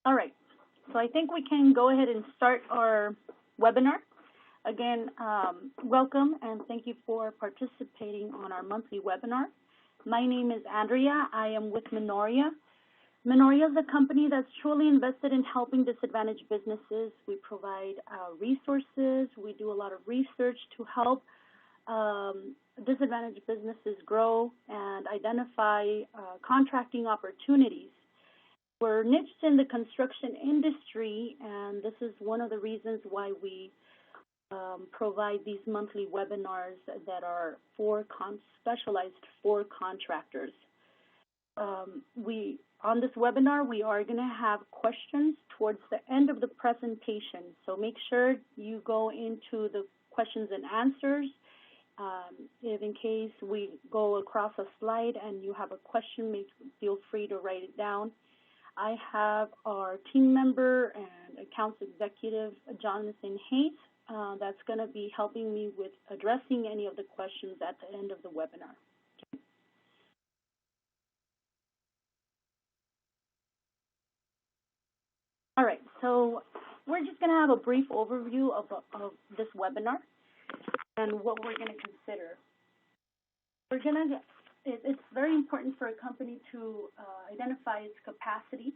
All right, so I think we can go ahead and start our webinar. Again, welcome and thank you for participating on our monthly webinar. My name is Andrea. I am with Minoria. Minoria is a company that's truly invested in helping disadvantaged businesses. We provide resources. We do a lot of research to help disadvantaged businesses grow and identify contracting opportunities. We're niched in the construction industry, and this is one of the reasons why we provide these monthly webinars that are specialized for contractors. On this webinar, we are going to have questions towards the end of the presentation, so make sure you go into the questions and answers. If in case we go across a slide and you have a question, feel free to write it down. I have our team member and accounts executive, Jonathan Hayes, that's going to be helping me with addressing any of the questions at the end of the webinar. Okay. All right, so we're just going to have a brief overview of this webinar and what we're going to consider. It's very important for a company to identify its capacity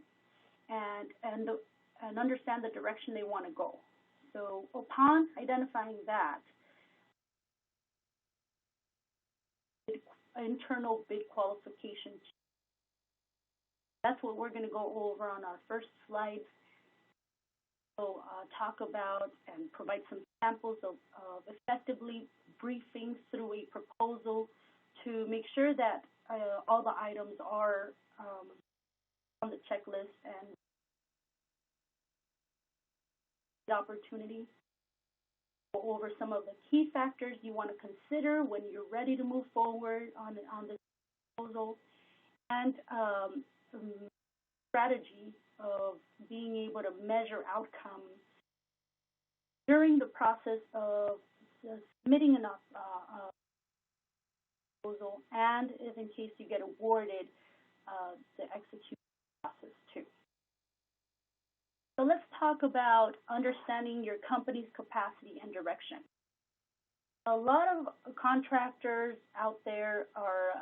and understand the direction they want to go. So upon identifying that, internal bid qualifications, that's what we're going to go over on our first slide. So talk about and provide some samples of effectively briefing through a proposal to make sure that all the items are on the checklist and the opportunity. Go over some of the key factors you want to consider when you're ready to move forward on this proposal, and strategy of being able to measure outcomes during the process of submitting a proposal, and if in case you get awarded, the execution process too. So let's talk about understanding your company's capacity and direction. A lot of contractors out there are,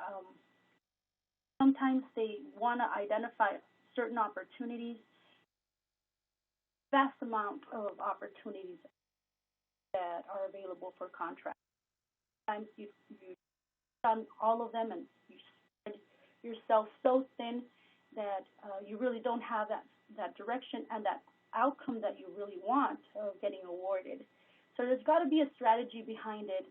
sometimes they want to identify certain opportunities, vast amount of opportunities that are available for contracts. Sometimes you've done all of them and you spread yourself so thin that you really don't have that direction and that outcome that you really want of getting awarded. So there's got to be a strategy behind it,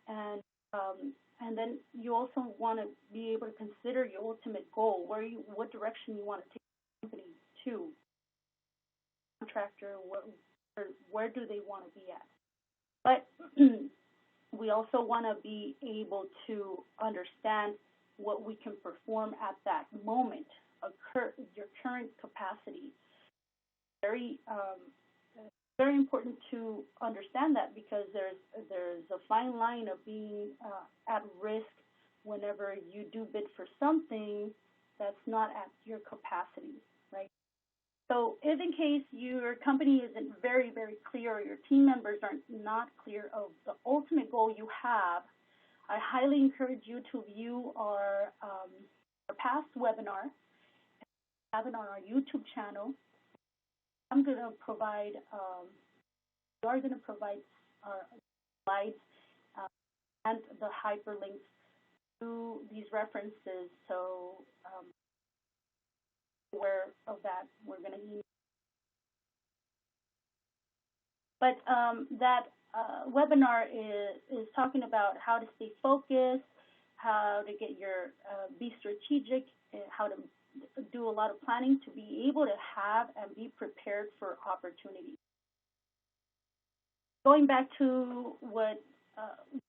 and then you also want to be able to consider your ultimate goal, what direction you want to take the company to. Contractor, where do they want to be at? But we also want to be able to understand what we can perform at that moment, your current capacity. Very important to understand that, because there's a fine line of being at risk whenever you do bid for something that's not at your capacity, right? So if in case your company isn't very, very clear, or your team members are not clear of the ultimate goal you have, I highly encourage you to view our past webinar. We have it on our YouTube channel. I'm going to provide, we are going to provide our slides and the hyperlinks to these references. So aware of that, we're going to email. But that webinar is talking about how to stay focused, how to get be strategic, how to do a lot of planning to be able to have and be prepared for opportunities. Going back to what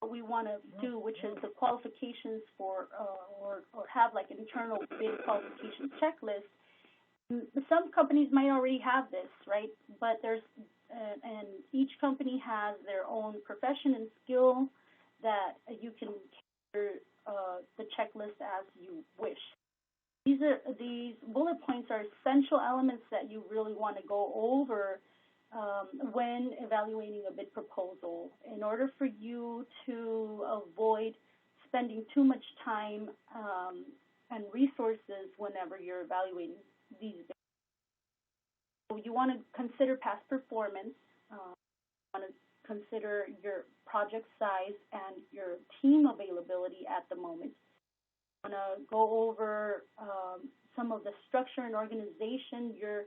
we want to do, which is the qualifications for, or have like an internal bid qualification checklist. Some companies might already have this, right? But and each company has their own profession and skill that you can cater the checklist as you wish. These bullet points are essential elements that you really want to go over when evaluating a bid proposal in order for you to avoid spending too much time and resources whenever you're evaluating these bids. So you want to consider past performance, you want to consider your project size and your team availability at the moment. You want to go over some of the structure and organization you're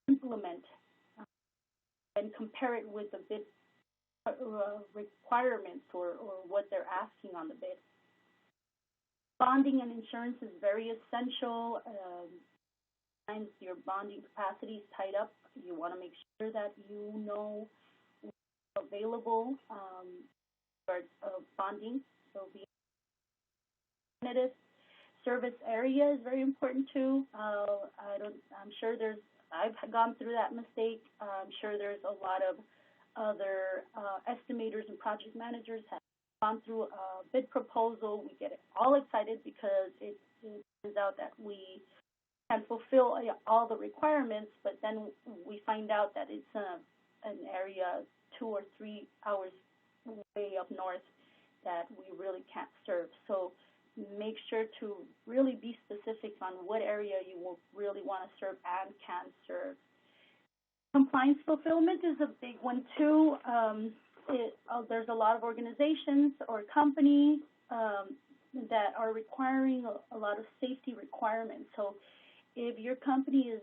implement and compare it with the bid requirements or what they're asking on the bid. Bonding and insurance is very essential. Sometimes your bonding capacity is tied up. You want to make sure that you know what's available for bonding. So be definitive. Service area is very important too. I'm sure I've gone through that mistake. I'm sure there's a lot of other estimators and project managers have gone through a bid proposal. We get all excited because it turns out that we can fulfill all the requirements, but then we find out that it's an area 2 or 3 hours way up north that we really can't serve. So make sure to really be specific on what area you will really want to serve and can serve. Compliance fulfillment is a big one too. There's a lot of organizations or companies that are requiring a lot of safety requirements. So if your company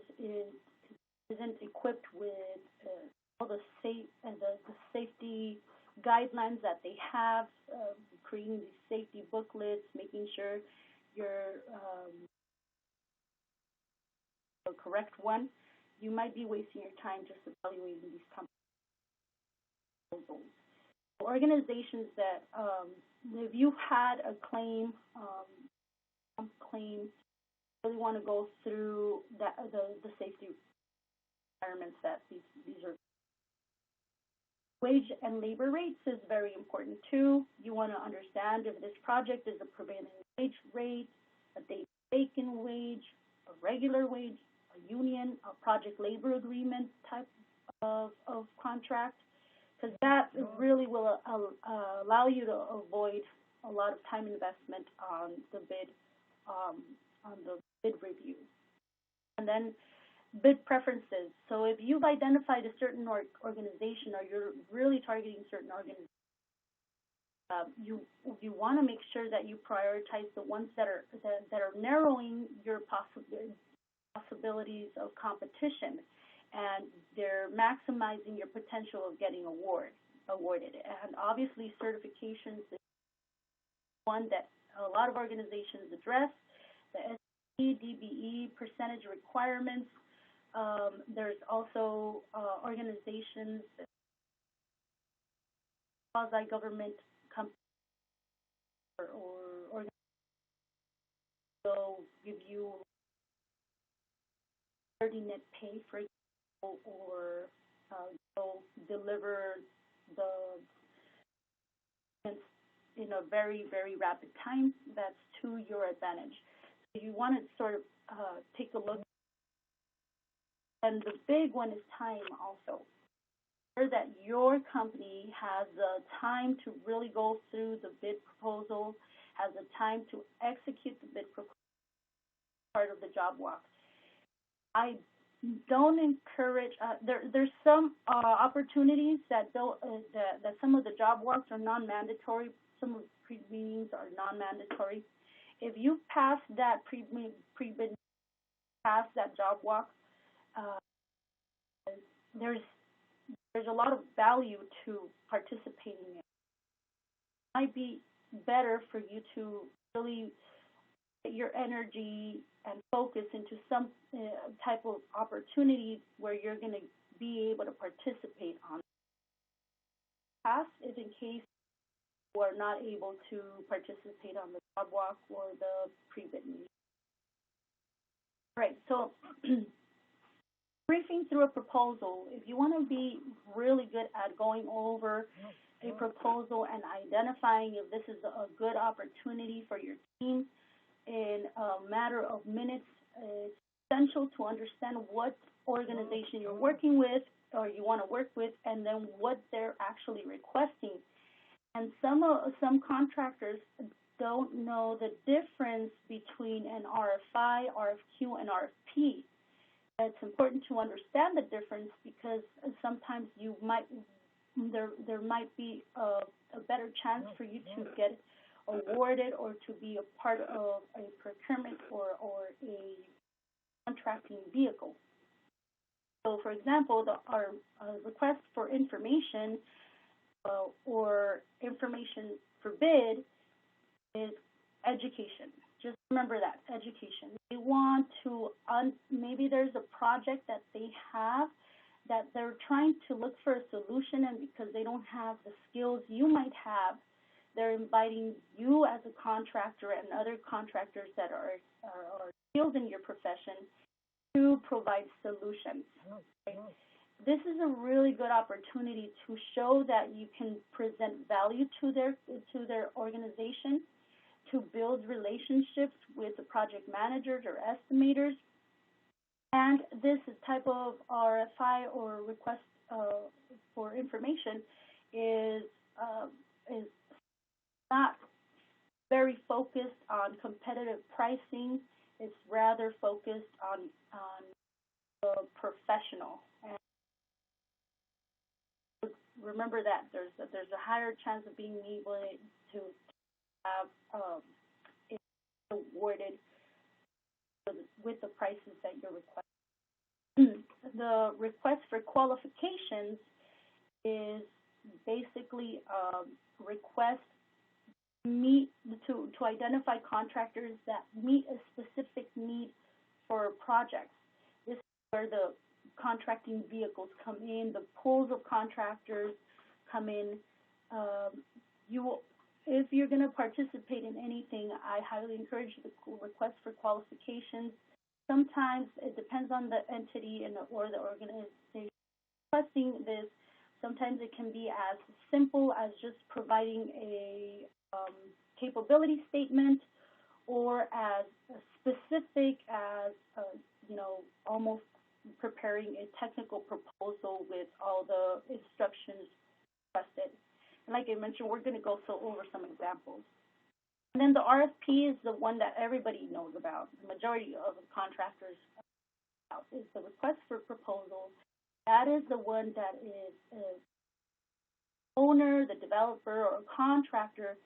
isn't equipped with all the safety guidelines that they have, creating these safety booklets, making sure you're the correct one, you might be wasting your time just evaluating these companies. Organizations that, if you've had a claim, really want to go through the safety requirements that these are. Wage and labor rates is very important too. You want to understand if this project is a prevailing wage rate, a day vacant wage, a regular wage, a union, a project labor agreement type of contract, because that really will allow you to avoid a lot of time investment on the bid review. And then bid preferences. So if you've identified a certain organization or you're really targeting certain organizations, you want to make sure that you prioritize the ones that are narrowing your possibilities of competition, and they're maximizing your potential of getting awarded. And obviously, certifications is one that a lot of organizations address. The SE, DBE percentage requirements. There's also organizations, quasi-government companies, or organizations will give you 30 net pay, for example, or they'll deliver the in a very, very rapid time. That's to your advantage. So you want to sort of take a look. And the big one is time also. Sure that your company has the time to really go through the bid proposal, has the time to execute the bid proposal, part of the job walk. I don't encourage, there's some opportunities that some of the job walks are non-mandatory, some of the pre-meetings are non-mandatory. If you pass that pre-bid, pass that job walk, there's a lot of value to participating in. It might be better for you to really get your energy and focus into some type of opportunity where you're going to be able to participate on. Pass if in case you are not able to participate on the job walk or the pre-bid meeting. All right, so briefing through a proposal, if you want to be really good at going over a proposal and identifying if this is a good opportunity for your team, in a matter of minutes. It's essential to understand what organization you're working with or you want to work with, and then what they're actually requesting. And some contractors don't know the difference between an RFI, RFQ, and RFP. It's important to understand the difference because sometimes there might be a better chance for you to get awarded or to be a part of a procurement or a contracting vehicle. So, for example, our request for information or information for bid is education. Just remember that, education. They want to, maybe there's a project that they have that they're trying to look for a solution, and because they don't have the skills you might have, they're inviting you as a contractor and other contractors that are skilled in your profession to provide solutions. Right? This is a really good opportunity to show that you can present value to their organization, to build relationships with the project managers or estimators. And this type of RFI or request for information is not very focused on competitive pricing. It's rather focused on the professional. And remember that there's a higher chance of being able to have it awarded with the prices that you're requesting. The request for qualifications is basically a request to identify contractors that meet a specific need for projects. This is where the contracting vehicles come in, the pools of contractors come in. If you're going to participate in anything, I highly encourage you to request for qualifications. Sometimes it depends on the entity or the organization requesting this. Sometimes it can be as simple as just providing a capability statement, or as specific as almost preparing a technical proposal with all the instructions requested. And like I mentioned, we're going to go over some examples. And then the RFP is the one that everybody knows about. The majority of the contractors is the request for proposal. That is the one that is owner, the developer, or contractor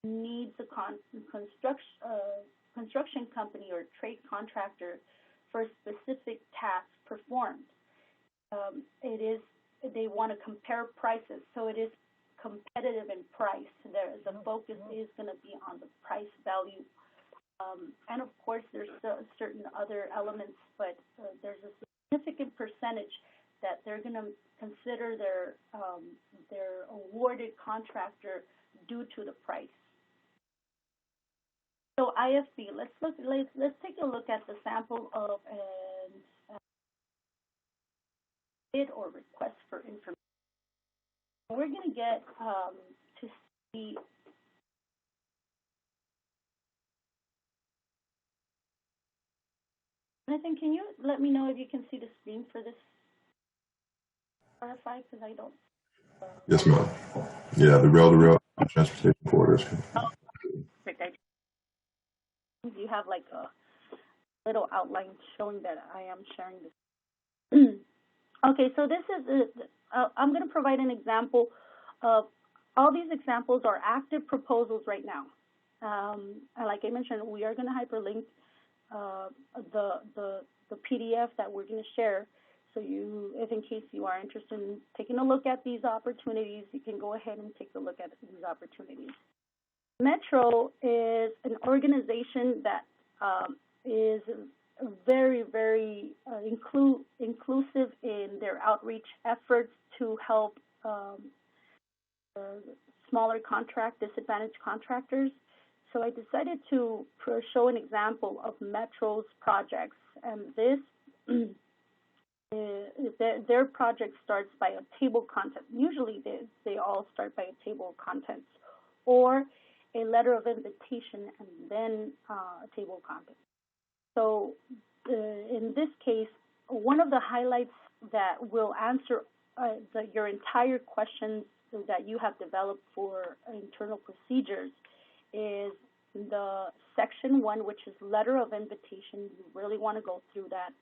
needs a construction company or trade contractor for a specific task performed. They want to compare prices, so it is competitive in price. The focus is going to be on the price value. And of course, there's certain other elements, but there's a significant percentage that they're going to consider their awarded contractor due to the price. So IFB, let's take a look at the sample of a bid or request for information. We're going to get to see Nathan, can you let me know if you can see the screen for this RFI, because I don't. Yes, ma'am. Yeah, the rail-to-rail transportation corridors. Oh, perfect. You have like a little outline showing that I am sharing this. Okay, so this is I'm going to provide an example of all these examples are active proposals right now. And like I mentioned, we are going to hyperlink the PDF that we're going to share. So if in case you are interested in taking a look at these opportunities, you can go ahead and take a look at these opportunities. Metro is an organization that is very, very inclusive in their outreach efforts to help smaller disadvantaged contractors. So I decided to show an example of Metro's projects, and this their project starts by a table content. Usually they all start by a table of contents or a letter of invitation, and then a table of contents. So in this case, one of the highlights that will answer your entire questions that you have developed for internal procedures is the section 1, which is letter of invitation. You really want to go through that.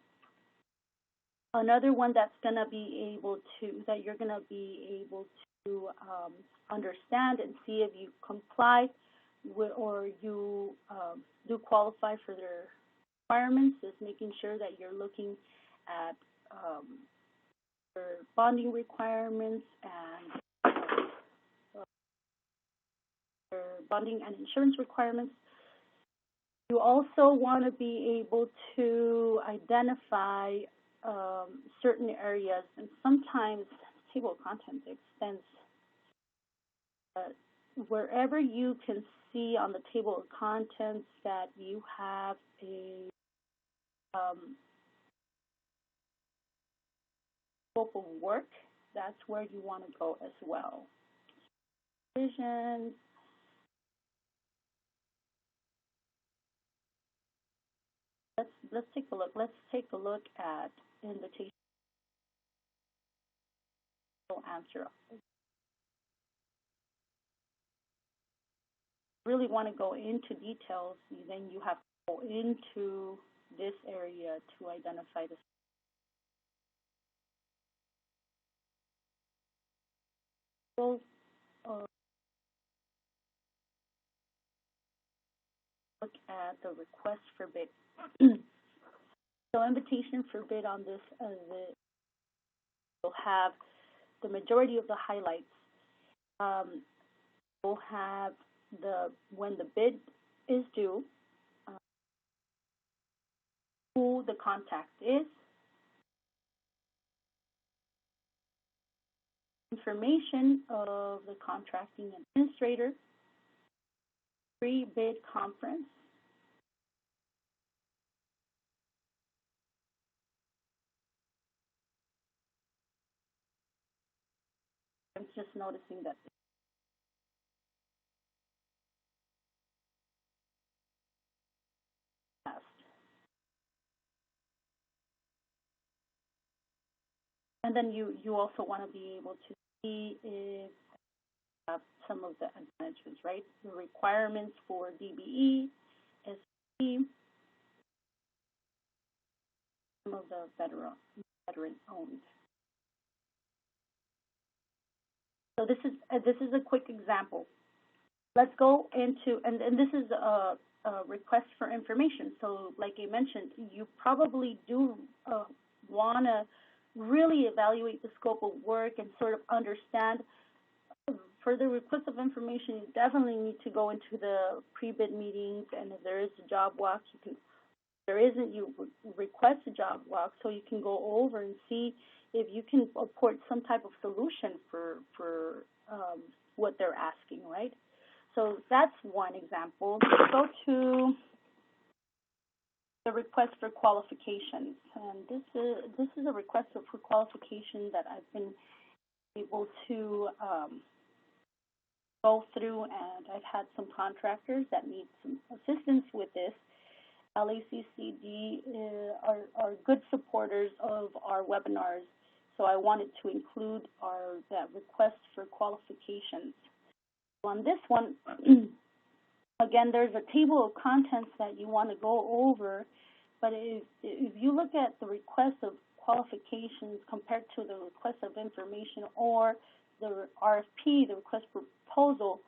Another one that's going to be able to, that you're going to be able to understand and see if you comply with, or you do qualify for their requirements, is making sure that you're looking at their bonding requirements and their bonding and insurance requirements. You also want to be able to identify certain areas, and sometimes table of contents extends wherever you can see on the table of contents that you have a scope of work. That's where you want to go as well. Visions. Let's take a look. Let's take a look at invitation answer. Really want to go into details, then you have to go into this area to identify the look at the request for bid. So invitation for bid on this will have the majority of the highlights. We'll have when the bid is due, who the contact is, information of the contracting administrator, pre-bid conference, I'm just noticing that passed. And then you also want to be able to see if some of the advantages, right? The requirements for DBE, SB, some of the veteran-owned. So this is a quick example. Let's go into, and this is a request for information. So like I mentioned, you probably do want to really evaluate the scope of work and sort of understand. For the request of information, you definitely need to go into the pre-bid meetings, and if there is a job walk, you can. If there isn't, you request a job walk so you can go over and see if you can apport some type of solution for what they're asking, right? So that's one example. Let's go to the request for qualifications, and this is a request for qualification that I've been able to go through, and I've had some contractors that need some assistance with this. LACCD are good supporters of our webinars, so I wanted to include that request for qualifications. On this one, again, there's a table of contents that you want to go over, but if you look at the request of qualifications compared to the request of information or the RFP, the request for proposal,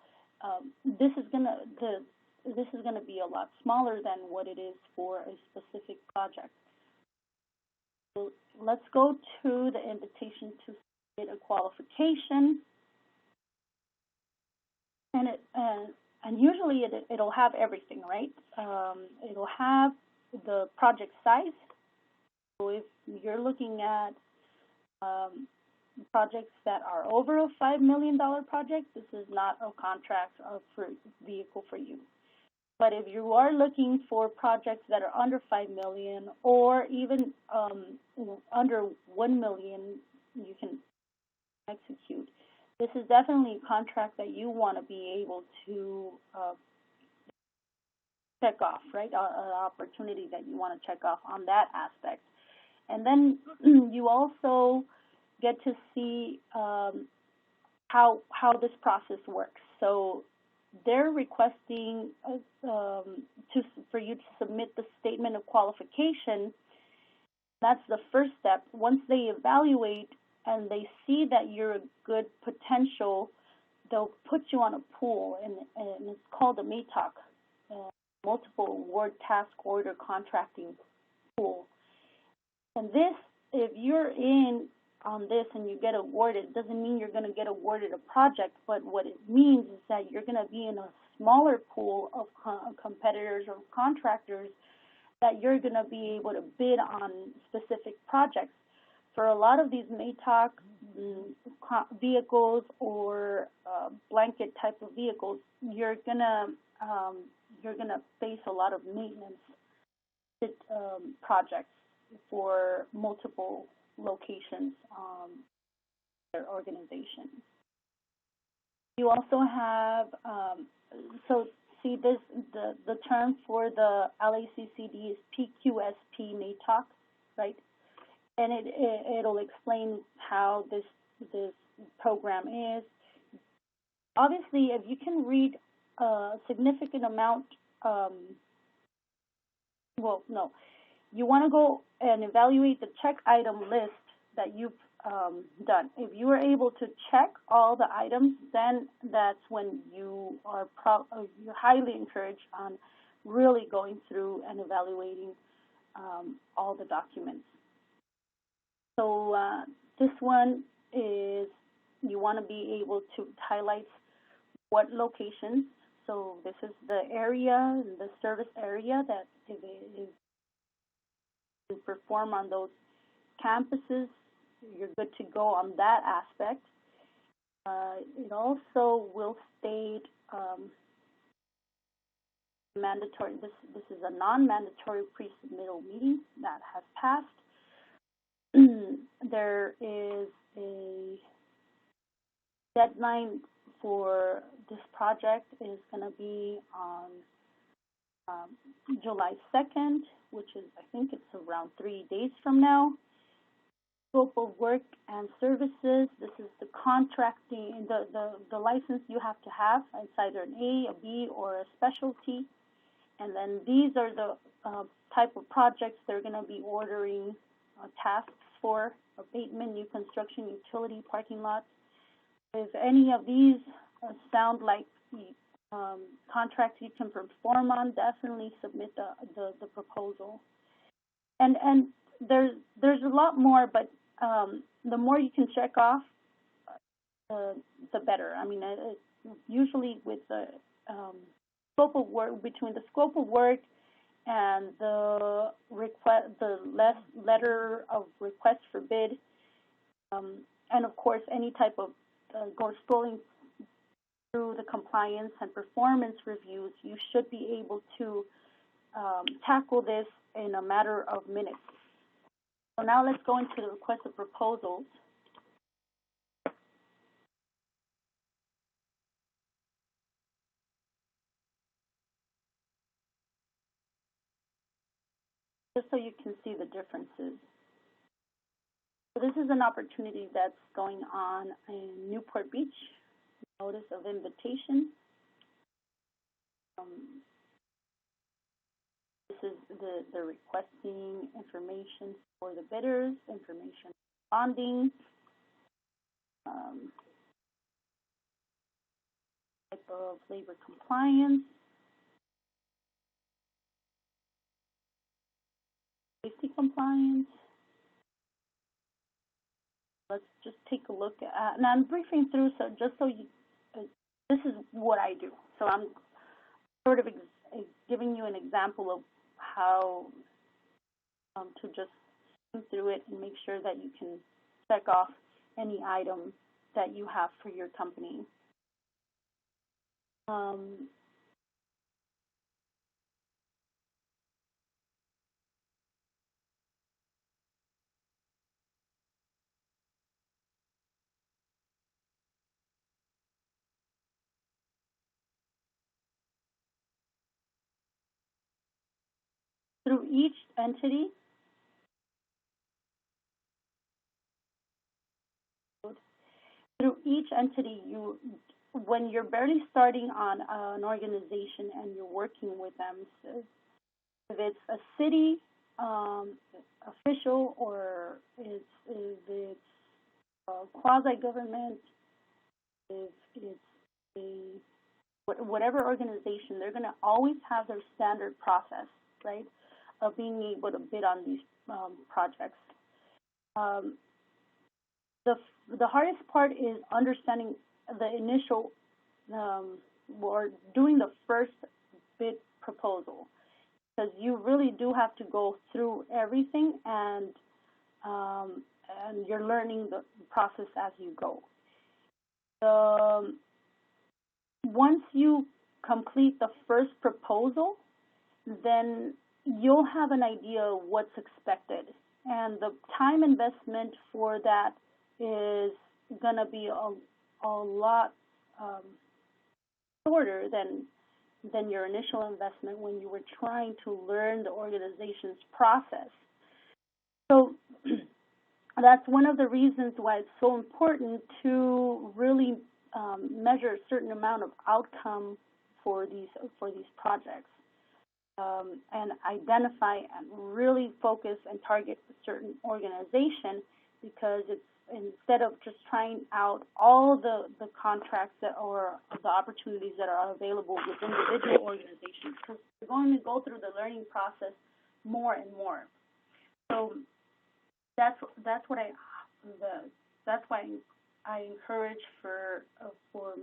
this is gonna be a lot smaller than what it is for a specific project. So let's go to the invitation to submit a qualification, and usually it'll have everything, right? It'll have the project size. So if you're looking at projects that are over a $5 million project, this is not a contract for vehicle for you. But if you are looking for projects that are under $5 million or even under $1 million, you can execute. This is definitely a contract that you want to be able to check off, right? An opportunity that you want to check off on that aspect. And then you also get to see how this process works. So they're requesting for you to submit the statement of qualification. That's the first step. Once they evaluate and they see that you're a good potential, they'll put you on a pool, and it's called a MATOC, Multiple Award Task Order Contracting Pool. And this, if you're in on this and you get awarded, it doesn't mean you're going to get awarded a project, but what it means is that you're going to be in a smaller pool of competitors or contractors that you're going to be able to bid on specific projects. For a lot of these MATOC vehicles or blanket type of vehicles, you're gonna face a lot of maintenance projects for multiple locations their organization. You also have so see this the term for the LACCD is PQSP MATOC, right? And it'll explain how this program is. Obviously, if you can read a significant amount, you want to go and evaluate the check item list that you've done. If you are able to check all the items, then that's when you are you're highly encouraged on really going through and evaluating all the documents. So this one is you want to be able to highlight what locations. So this is the area, the service area that is to perform on those campuses. You're good to go on that aspect. It also will state mandatory. This is a non-mandatory pre-submittal meeting that has passed. There is a deadline for this project is going to be on July 2nd, which is, I think it's around 3 days from now. Scope of work and services, this is the contracting, the license you have to have. It's either an A, a B, or a specialty. And then these are the type of projects they're going to be ordering tasks for: abatement, new construction, utility, parking lots. If any of these sound like contracts you can perform on, definitely submit the proposal. And there's a lot more, but the more you can check off, the better. I mean, usually with the scope of work, between the scope of work and the request, the letter of request for bid, and of course any type of scrolling through the compliance and performance reviews, you should be able to tackle this in a matter of minutes. So now let's go into the request of proposals. Just so you can see the differences. So this is an opportunity that's going on in Newport Beach. Notice of invitation. This is the requesting information for the bidders, information bonding, type of labor compliance, safety compliance. Let's just take a look at, and I'm briefing through, so just so you, this is what I do. So I'm sort of giving you an example of how to just skim through it and make sure that you can check off any item that you have for your company. Through each entity, you, when you're barely starting on an organization and you're working with them, so if it's a city official, or if it's quasi-government, if it's a whatever organization, they're going to always have their standard process, right, of being able to bid on these projects. Um, the the hardest part is understanding the initial or doing the first bid proposal, because you really do have to go through everything, um, and you're learning the process as you go. Once you complete the first proposal, then you'll have an idea of what's expected. And the time investment for that is going to be a lot shorter than your initial investment when you were trying to learn the organization's process. So that's one of the reasons why it's so important to really measure a certain amount of outcome for these projects, and identify and really focus and target a certain organization, because it's, instead of just trying out all the contracts that, or the opportunities that are available with individual organizations, because you're going to go through the learning process more and more. So that's why I encourage for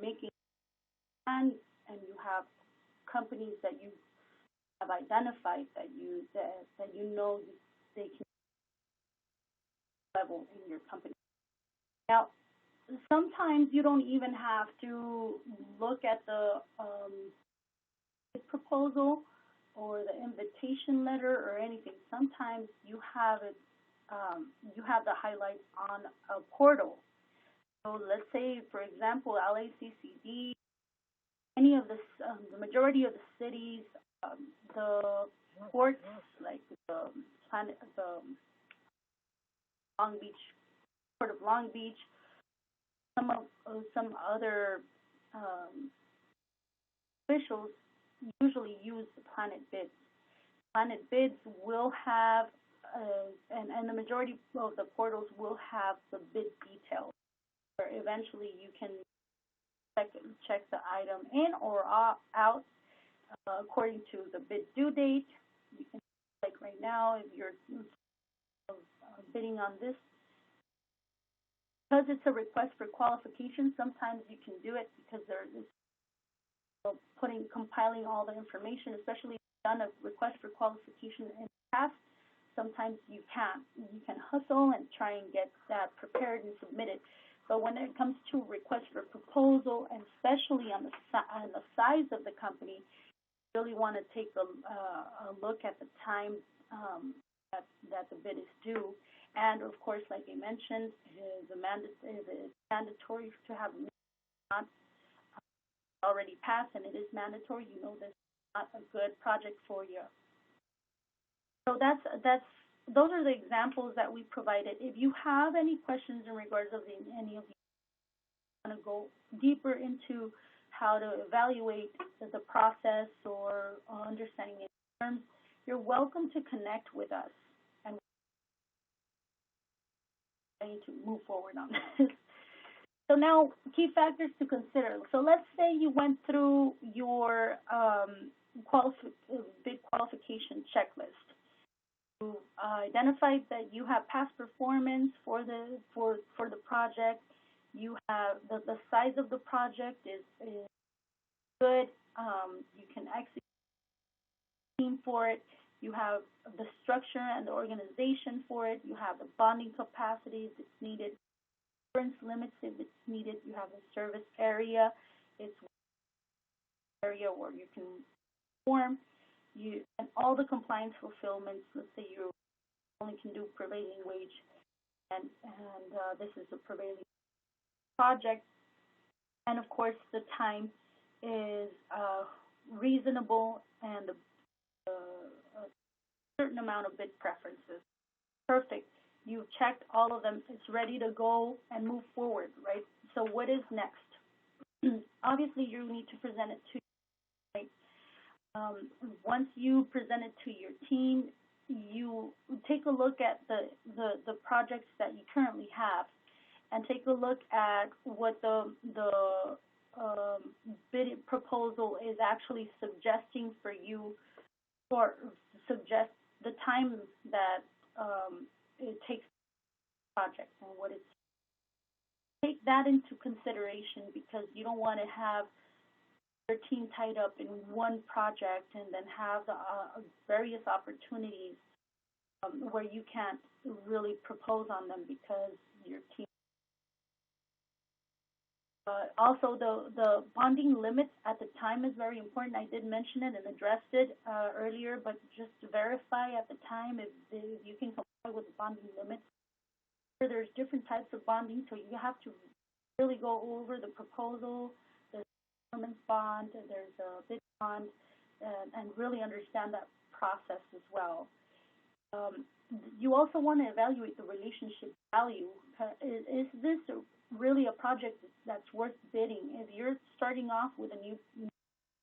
making a plan, and you have companies that you have identified that you know they can level in your company. Now, sometimes you don't even have to look at the proposal or the invitation letter or anything. Sometimes you have it. You have the highlights on a portal. So let's say, for example, LACCD, any of the majority of the cities, the ports like the Long Beach, Port of Long Beach, some other officials usually use the Planet Bids. Planet Bids will have, and the majority of the portals will have the bid details, where eventually you can check the item in or out according to the bid due date. You can, like right now, if you're bidding on this, because it's a request for qualification, sometimes you can do it because there is compiling all the information, especially if you've done a request for qualification in the past. Sometimes you can hustle and try and get that prepared and submitted. But when it comes to request for proposal, and especially on the size of the company, you really want to take a look at the time that the bid is due. And of course, like I mentioned, it is mandatory to have not already passed, and it is mandatory. You know, this is not a good project for you. So those are the examples that we provided. If you have any questions in regards of any of these, want to go deeper into how to evaluate the process or understanding it in terms, you're welcome to connect with us, and I need to move forward on this. So now, key factors to consider. So let's say you went through your bid qualification checklist. You identified that you have past performance for the project. You have the size of the project is good. You can execute a team for it. You have the structure and the organization for it. You have the bonding capacity if it's needed, insurance limits if it's needed. You have the service area. It's an area where you can perform. And all the compliance fulfillments. Let's say you only can do prevailing wage, and this is a prevailing project. And of course, the time is reasonable, and certain amount of bid preferences. Perfect. You've checked all of them. It's ready to go and move forward, right? So what is next? Obviously, you need to present it to, right? Once you present it to your team, you take a look at the projects that you currently have, and take a look at what the bid proposal is actually suggesting for you, or suggest the time that it takes the project and what it's. Take that into consideration, because you don't want to have your team tied up in one project and then have the various opportunities where you can't really propose on them because your team. Also, the bonding limits at the time is very important. I did mention it and addressed it earlier, but just to verify at the time if you can comply with the bonding limits. There's different types of bonding, so you have to really go over the proposal. There's a performance bond, there's a bid bond, and really understand that process as well. You also want to evaluate the relationship value. Is this really a project that's worth bidding? If you're starting off with a new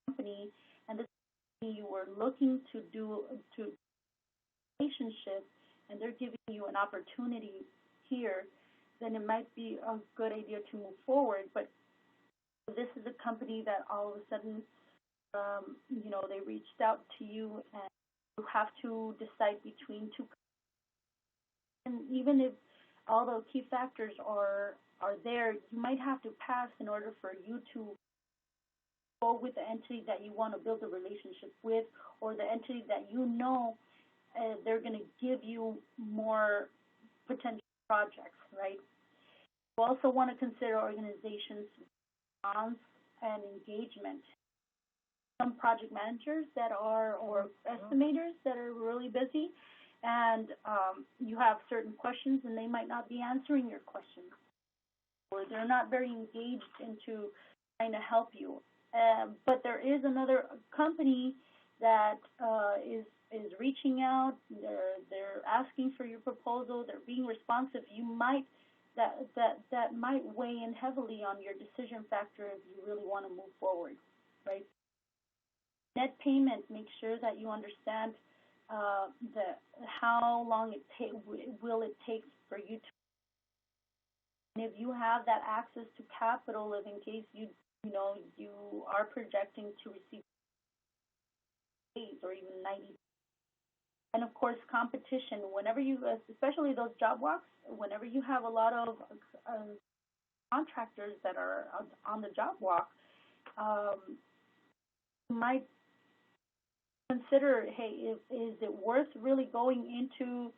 company and this company you were looking to do to relationship, and they're giving you an opportunity here, then it might be a good idea to move forward. But this is a company that all of a sudden, they reached out to you, and you have to decide between two. And even if all the key factors are there, you might have to pass in order for you to go with the entity that you want to build a relationship with, or the entity that they're going to give you more potential projects, right? You also want to consider organizations' response and engagement. Some project managers or estimators that are really busy, and you have certain questions, and they might not be answering your questions, or they're not very engaged into trying to help you. But there is another company that is reaching out. They're asking for your proposal. They're being responsive. That might weigh in heavily on your decision factor if you really want to move forward, right? Net payment. Make sure that you understand how long will it take for you to. And if you have that access to capital, if in case you are projecting to receive days or even 90 days. And of course, competition. Whenever you, especially those job walks, whenever you have a lot of contractors that are on the job walk, you might consider, hey, is it worth really going into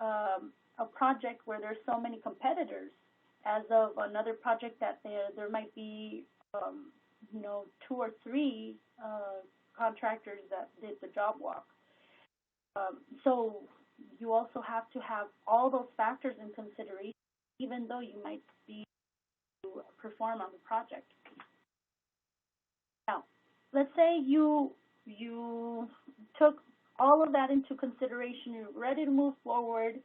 a project where there's so many competitors, as of another project that there might be, 2 or 3 contractors that did the job walk. So you also have to have all those factors in consideration, even though you might be to perform on the project. Now, let's say you took all of that into consideration, you're ready to move forward,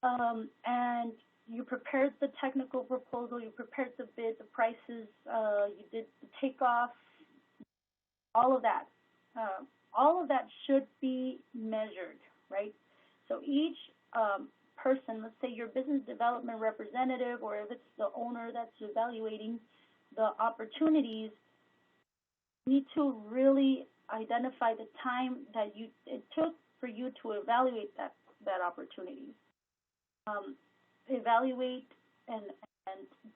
and you prepared the technical proposal, you prepared the bid, the prices, you did the takeoff, all of that. All of that should be measured, right? So each person, let's say your business development representative, or if it's the owner that's evaluating the opportunities, need to really identify the time that it took for you to evaluate that opportunity. Evaluate and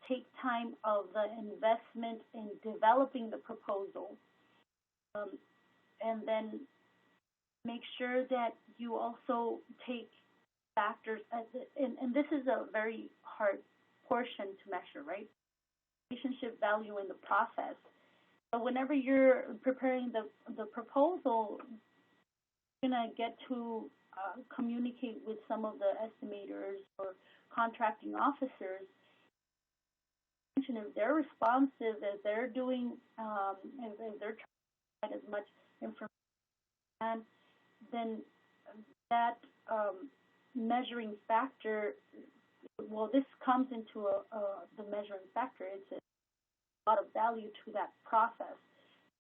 take time of the investment in developing the proposal, and then make sure that you also take factors and this is a very hard portion to measure, right? Relationship value in the process. So whenever you're preparing the proposal, you're going to get to communicate with some of the estimators or contracting officers. If they're responsive, if they're doing, if they're trying to get as much information, then that measuring factor, well, this comes into the measuring factor. It's a lot of value to that process.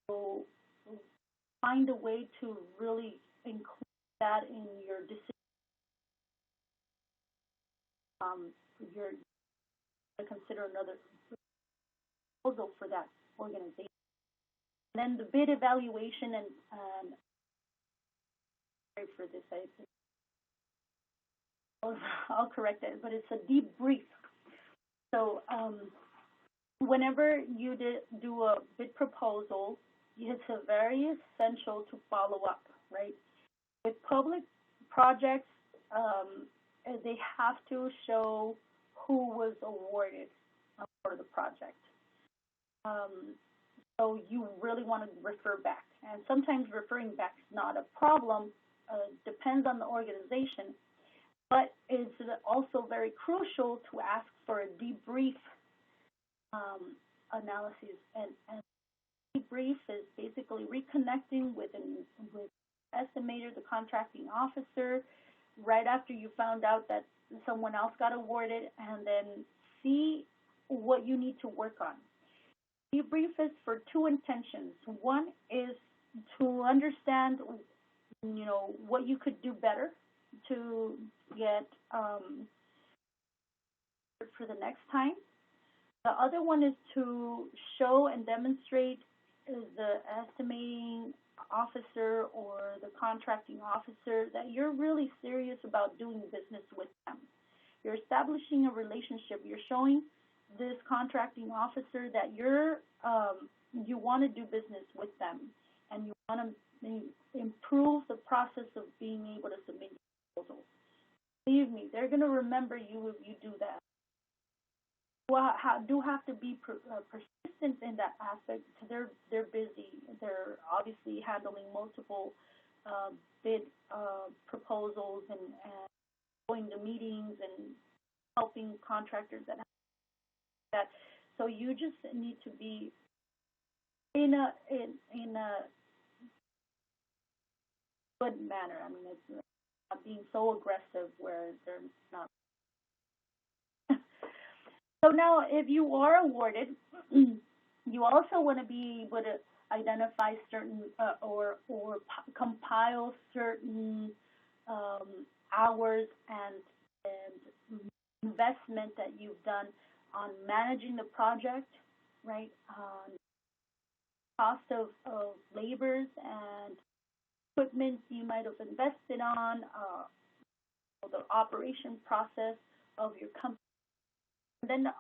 So find a way to really include that in your decision. You're going to consider another proposal for that organization. And then the bid evaluation, and sorry for this, I'll correct it, but it's a debrief. So whenever you do a bid proposal, it's very essential to follow up, right? With public projects, they have to show who was awarded for the project. So you really want to refer back. And sometimes referring back is not a problem, depends on the organization, but it's also very crucial to ask for a debrief analysis. And debrief is basically reconnecting with estimator, the contracting officer, right after you found out that someone else got awarded, and then see what you need to work on. Debrief is for two intentions. One is to understand, what you could do better to get for the next time. The other one is to show and demonstrate the estimating officer or the contracting officer that you're really serious about doing business with them. You're establishing a relationship. You're showing this contracting officer that you want to do business with them, and you want to improve the process of being able to submit proposals. Believe me, they're going to remember you if you do that. You do have to be persistent in that aspect, because they're busy. They're obviously handling multiple bid proposals and going to meetings and helping contractors that. So you just need to be in a good manner. I mean, it's not being so aggressive where they're not. So now, if you are awarded, you also want to be able to identify certain or compile certain hours and investment that you've done on managing the project, right? Cost of labors and equipment you might have invested on, the operation process of your company. And then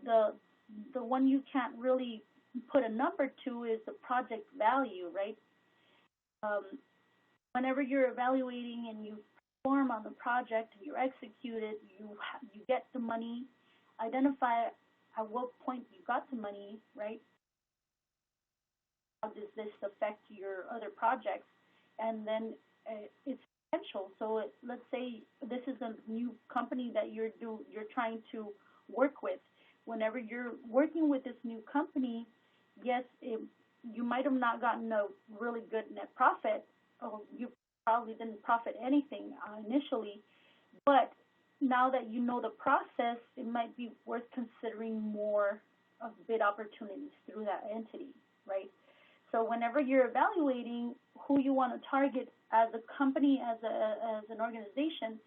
the one you can't really put a number to is the project value, right? Whenever you're evaluating and you perform on the project, you execute it, you get the money, identify at what point you got the money, right? How does this affect your other projects? And then it's potential. So let's say this is a new company that you're trying to work with. Whenever you're working with this new company, yes, you might have not gotten a really good net profit. Or you probably didn't profit anything initially, but now that you know the process, it might be worth considering more of bid opportunities through that entity, right? So whenever you're evaluating who you want to target as a company, as an organization,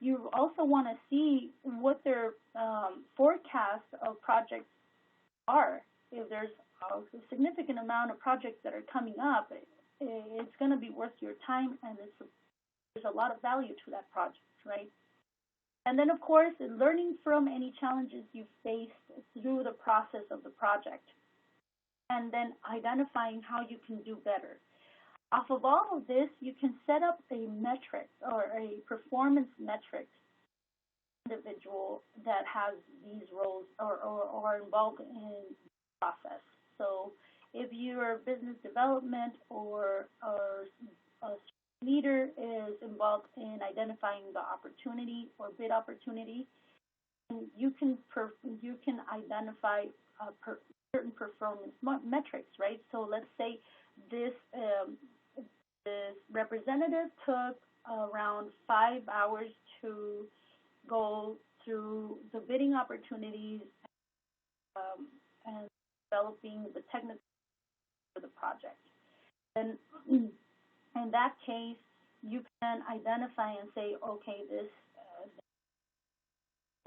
you also want to see what their forecast of projects are. If there's a significant amount of projects that are coming up, it's going to be worth your time, and there's a lot of value to that project, right? And then, of course, learning from any challenges you faced through the process of the project, and then identifying how you can do better. Off of all of this, you can set up a metric or a performance metric individual that has these roles or are involved in the process. So if you're business development or a leader is involved in identifying the opportunity or bid opportunity, you can identify certain performance metrics, right? So let's say this representative took around 5 hours to go through the bidding opportunities and developing the technical for the project. Then in that case, you can identify and say, okay, this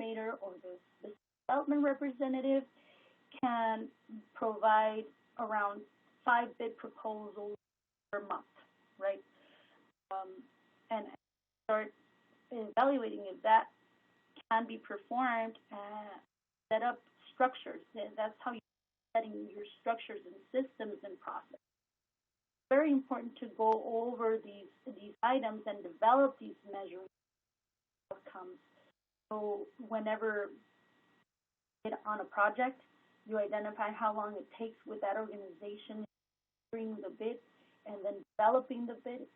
estimator or this development representative can provide around 5 bid proposals per month, right? And start evaluating if that can be performed and set up structures. That's how you're setting your structures and systems and process. It's very important to go over these items and develop these measuring outcomes. So whenever you get on a project, you identify how long it takes with that organization bringing the bid and then developing the bid,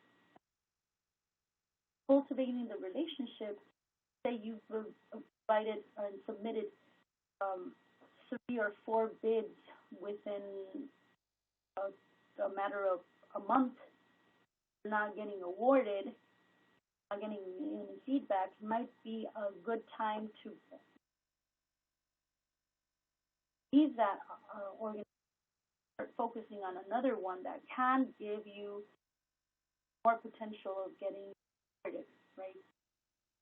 cultivating the relationship. Say you've provided and submitted 3 or 4 bids within a matter of a month, not getting awarded, not getting any feedback, it might be a good time to leave that organization, start focusing on another one that can give you more potential of getting awarded, right?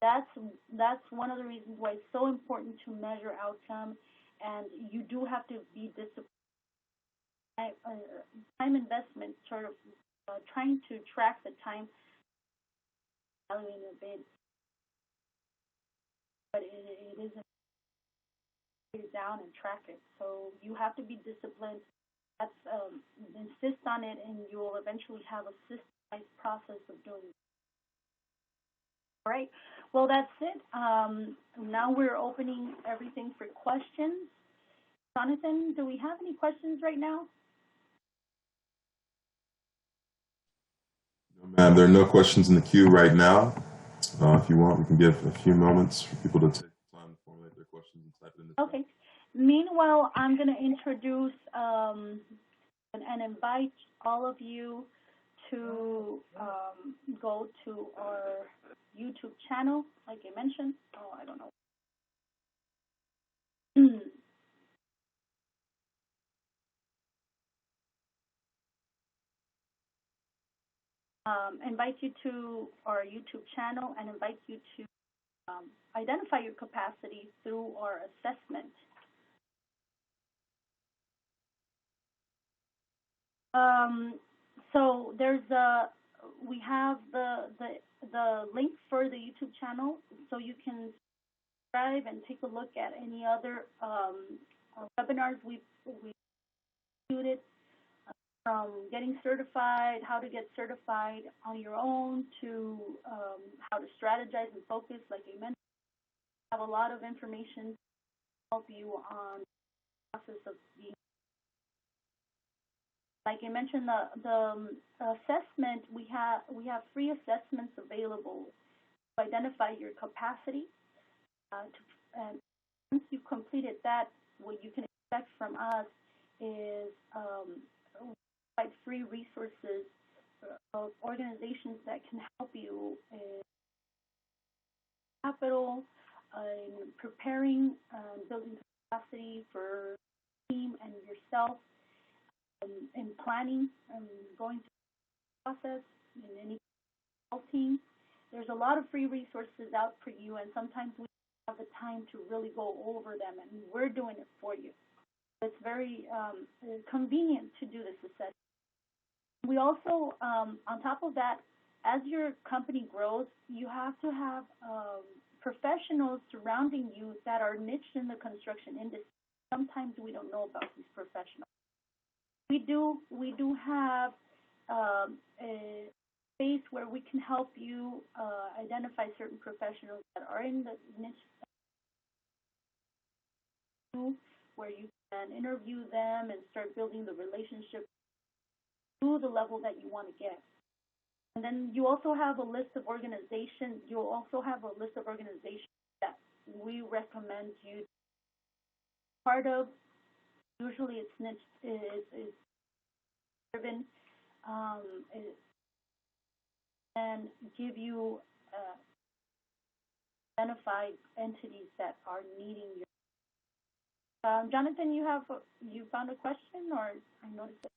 That's one of the reasons why it's so important to measure outcome, and you do have to be disciplined. Time investment, sort of trying to track the time evaluating a bid, but it isn't down and track it. So you have to be disciplined. That's insist on it, and you'll eventually have a systemized process of doing it. All right. Well, that's it. Now we're opening everything for questions. Jonathan, do we have any questions right now? No, ma'am, there are no questions in the queue right now. If you want, we can give a few moments for people to take the time to formulate their questions and type it in the chat. Okay. Meanwhile, I'm going to introduce and invite all of you to go to our YouTube channel, like I mentioned. Oh, I don't know. Invite you to our YouTube channel and invite you to identify your capacity through our assessment. So we have the link for the YouTube channel, so you can subscribe and take a look at any other webinars we've included, from getting certified, how to get certified on your own, to how to strategize and focus, like you mentioned. We have a lot of information to help you on the process of being. Like I mentioned, the assessment, we have free assessments available to identify your capacity. And once you've completed that, what you can expect from us is provide free resources of organizations that can help you in capital, in preparing and building capacity for the team and yourself, in planning and going through the process, in any consulting. There's a lot of free resources out for you, and sometimes we don't have the time to really go over them, and we're doing it for you. It's very convenient to do this assessment. We also, on top of that, as your company grows, you have to have professionals surrounding you that are niched in the construction industry. Sometimes we don't know about these professionals. We do have a space where we can help you identify certain professionals that are in the niche, where you can interview them and start building the relationship to the level that you want to get. And then you also have a list of organizations. You'll also have a list of organizations that we recommend you part of. Usually it's niche, is driven, and give you identified entities that are needing your. Jonathan, you found a question, or I noticed it.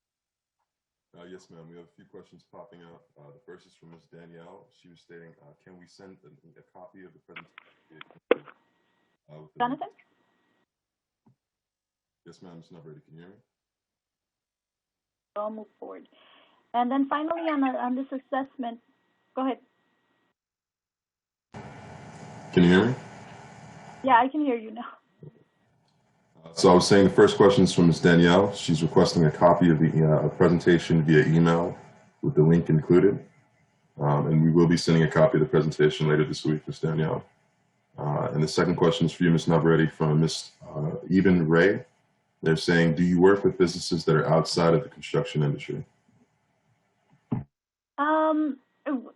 Yes, ma'am. We have a few questions popping up. The first is from Ms. Danielle. She was stating, can we send a copy of the presentation with the Jonathan? link? Yes, ma'am. Ms. Navarrete, can you hear me? I'll move forward. And then finally, on this assessment, go ahead. Can you hear me? Yeah, I can hear you now. So I was saying the first question is from Ms. Danielle. She's requesting a copy of the presentation via email with the link included. And we will be sending a copy of the presentation later this week, Ms. Danielle. And the second question is for you, Ms. Navarrete, from Ms. Eben Ray. They're saying, do you work with businesses that are outside of the construction industry?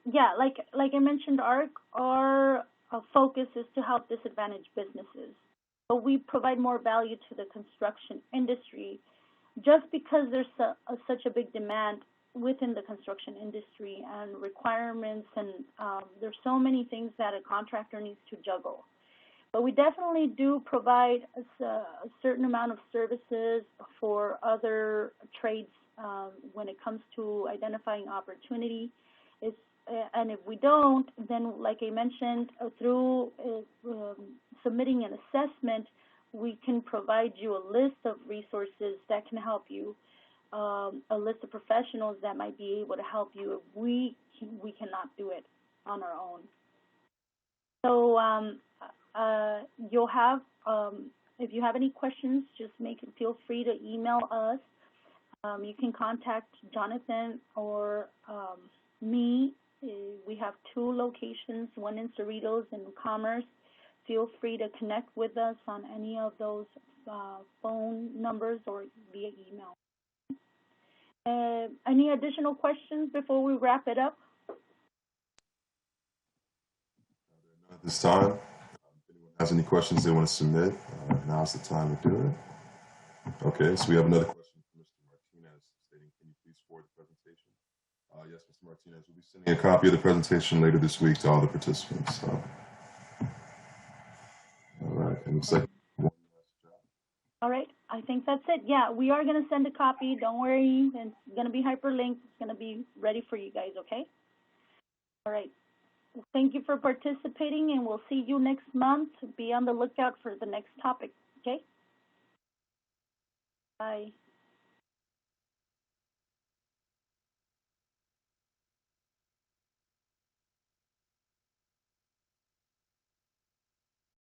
Yeah, like I mentioned, our focus is to help disadvantaged businesses. But we provide more value to the construction industry just because there's such a big demand within the construction industry and requirements, and there's so many things that a contractor needs to juggle. But we definitely do provide a certain amount of services for other trades when it comes to identifying opportunity. And if we don't, then like I mentioned, through submitting an assessment, we can provide you a list of resources that can help you, a list of professionals that might be able to help you if we cannot do it on our own. So you'll have, if you have any questions, just feel free to email us. You can contact Jonathan or me. We have 2 locations, one in Cerritos and Commerce. Feel free to connect with us on any of those phone numbers or via email. Any additional questions before we wrap it up? At this time, if anyone has any questions they want to submit, now's the time to do it. Okay, so we have another question from Mr. Martinez stating, can you please forward the presentation? Yes, Mr. Martinez, we'll be sending a copy of the presentation later this week to all the participants. So. All right, and looks like all right, I think that's it. Yeah, we are going to send a copy. Don't worry, it's going to be hyperlinked. It's going to be ready for you guys, okay? All right. Well, thank you for participating, and we'll see you next month. Be on the lookout for the next topic, okay? Bye.